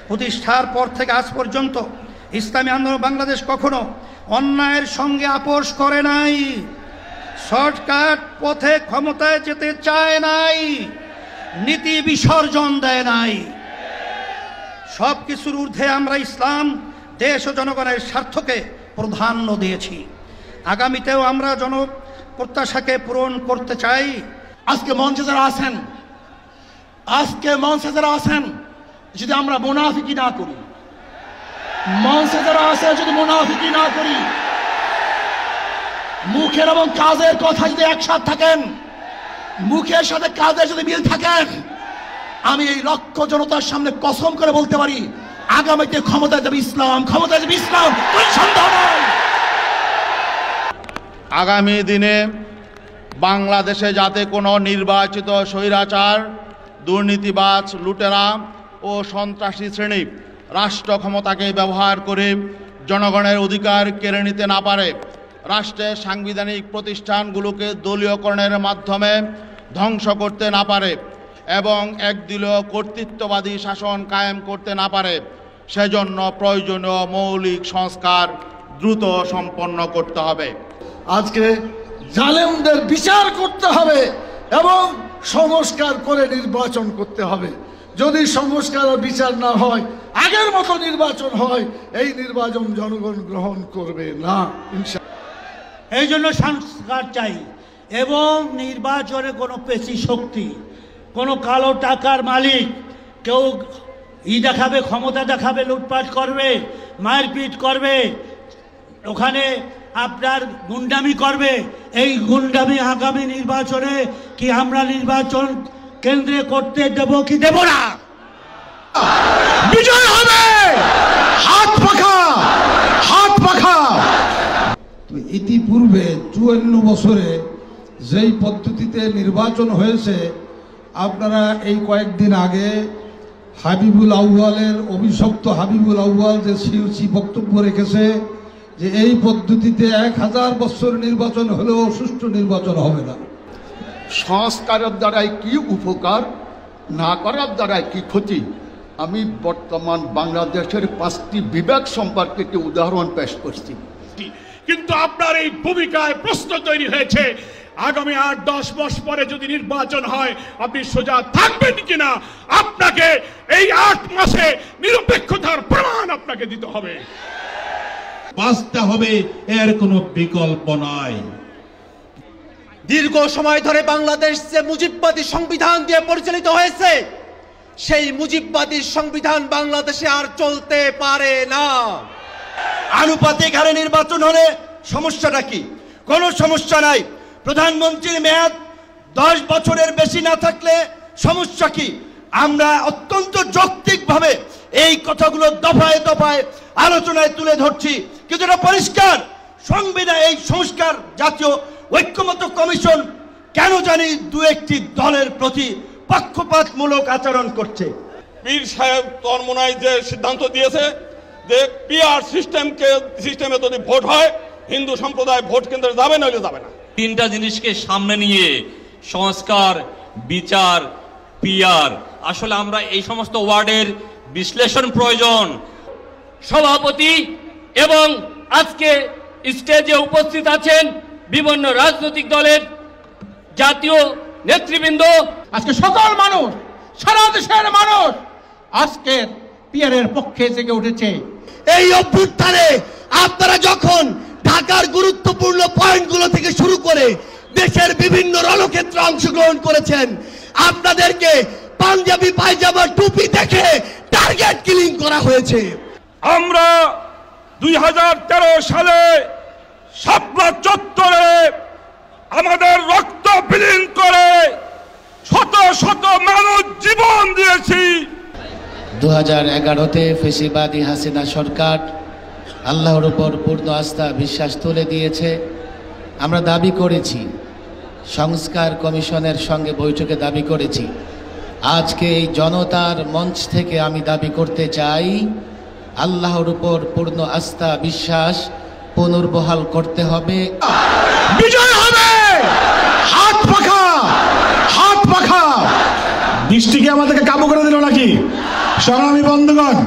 প্রতিষ্ঠার পর থেকে আজ পর্যন্ত ইসলামী আন্দোলন বাংলাদেশ কখনো অন্যায়ের সঙ্গে আপোষ করে নাই, শর্টকাট পথে ক্ষমতায় যেতে চায় নাই, নীতি বিসর্জন দেয় নাই। সব কিছুর ঊর্ধ্বে আমরা ইসলাম, দেশ ও জনগণের স্বার্থকে প্রাধান্য দিয়েছি। আগামীতেও আমরা জনপ্রত্যাশাকে পূরণ করতে চাই। আজকে মঞ্চে যারা আছেন যদি আমরা মুনাফিকি না করি, মঞ্চে যারা আছে যদি মুনাফিকি না করি, মুখের এবং কাজের কথা যদি একসাথে থাকেন, মুখের সাথে কাজের যদি মিল থাকেন, আমি এই লক্ষ জনতার সামনে কসম করে বলতে পারি আগামীতে ক্ষমতায় যাবে ইসলাম, ক্ষমতায় যাবে ইসলাম, কোনো সন্দেহ নাই। আগামী দিনে বাংলাদেশে যাতে কোনো নির্বাচিত স্বৈরাচার, দুর্নীতিবাজ, লুটেরা ও সন্ত্রাসী শ্রেণী রাষ্ট্র ক্ষমতাকে ব্যবহার করে জনগণের অধিকার কেড়ে নিতে না পারে, রাষ্ট্রের সাংবিধানিক প্রতিষ্ঠানগুলোকে দলীয়করণের মাধ্যমে ধ্বংস করতে না পারে এবং একদলীয় কর্তৃত্ববাদী শাসন কায়েম করতে না পারে, সেজন্য প্রয়োজনীয় মৌলিক সংস্কার দ্রুত সম্পন্ন করতে হবে। আজকে জালেমদের বিচার করতে হবে এবং সংস্কার করে নির্বাচন করতে হবে। যদি সংস্কার আর বিচার না হয়, আগের মতো নির্বাচন হয়, এই নির্বাচন জনগণ গ্রহণ করবে না ইনশাআল্লাহ। এই জন্য সংস্কার চাই এবং নির্বাচনে কোনো পেশি শক্তি, কোনো কালো টাকার মালিক কেউ দেখাবে, ক্ষমতা দেখাবে, লুটপাট করবে, মারপিট করবে, ওখানে আপনার গুন্ডামি করবে, এই গুন্ডামি আগামী নির্বাচনে কি আমরা নির্বাচন কেন্দ্রে করতে দেব কি দেব না? বিজয় হবে হাত পাখা, হাত পাখা। ইতিপূর্বে 54 বছরে যেই পদ্ধতিতে নির্বাচন হয়েছে, আপনারা এই কয়েকদিন আগে হাবিবুল আউয়ালের, অভিশপ্ত হাবিবুল আউয়াল যে সিউসি বক্তব্য রেখেছে যে এই পদ্ধতিতে 1000 বছর নির্বাচন হলেও সুষ্ঠু নির্বাচন হবে না। সংস্কারের দ্বারাই কি উপকার, না করার দ্বারাই কি ক্ষতি, আমি বর্তমান বাংলাদেশের 5টি বিভাগ সম্পর্কে একটি উদাহরণ পেশ করছি। কিন্তু আপনার এই ভূমিকায় প্রশ্ন তৈরি হয়েছে, আগামী 8-10 মাস পরে যদি নির্বাচন হয় আপনি সোজা থাকবেন কিনা? আপনাকে এই 8 মাসে নিরপেক্ষতার প্রমাণ আপনাকে দিতে হবে, বাঁচতে হবে, এর কোনো বিকল্প নাই। দীর্ঘ সময় ধরে বাংলাদেশ যে মুজিববাদী সংবিধান দিয়ে পরিচালিত হয়েছে, সেই মুজিববাদী সংবিধান বাংলাদেশে আর চলতে পারে না। আনুপাতিক হারে নির্বাচন হলে সমস্যাটা কি? কোনো সমস্যা নাই। প্রধানমন্ত্রীর মেয়াদ 10 বছরের বেশি না থাকলে সমস্যা কি? আমরা অত্যন্ত যৌক্তিকভাবে এই কথাগুলো দফায় দফায় আলোচনায় তুলে ধরছি, কিন্তু এটা পরিষ্কার সংবিধান, এই সংস্কার জাতীয় ঐক্যমত্য কমিশন কেন জানি 2-1টি দলের প্রতি পক্ষপাতমূলক আচরণ করছে। পীর সাহেব তরমোনায় যে সিদ্ধান্ত দিয়েছে যে পিআর সিস্টেমে যদি ভোট হয় হিন্দু সম্প্রদায় ভোট কেন্দ্রে যাবে, নইলে যাবে না। 3টা জিনিসকে সামনে নিয়ে সংস্কার, বিচার, পিআর, আসলে আমরা এই সমস্ত ওয়ার্ডের বিশ্লেষণ প্রয়োজন। সভাপতি এবং আজকে স্টেজে উপস্থিত আছেন বিভিন্ন রাজনৈতিক দলের জাতীয় নেতৃবৃন্দ, আজকে সকল মানুষ, সারা দেশের মানুষ আজকে পিআরের পক্ষে জেগে উঠেছে। এই অভ্যুত্থানে আপনারা যখন ঢাকার গুরুত্বপূর্ণ পয়েন্টগুলো থেকে শুরু করে দেশের বিভিন্ন রণক্ষেত্রে অংশগ্রহণ করেছেন, আপনাদেরকে পাঞ্জাবি পায়জামা টুপি দেখে টার্গেট কিলিং করা হয়েছে। আমরা 2013 সালে শাপলা চত্বরে আমাদের রক্ত বিলীন করে শত শত মানুষ জীবন দিয়েছি। 2011-তে ফেসিবাদী হাসিনা সরকার আল্লাহর উপর পূর্ণ আস্থা বিশ্বাস তুলে দিয়েছে। আমরা দাবি করেছি, সংস্কার কমিশনের সঙ্গে বৈঠকে দাবি করেছি। আজকে এই জনতার মঞ্চ থেকে আমি দাবি করতে চাই, আল্লাহর উপর পূর্ণ আস্থা বিশ্বাস পুনর্বহাল করতে হবে। বিজয় হবে হাত পাখা, হাত পাখা। বৃষ্টি কি আমাদেরকে কাবু করে দিল নাকি? সংগ্রামী বন্ধুগণ,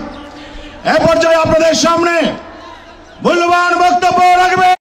এ পর্যায়ে আপনাদের সামনে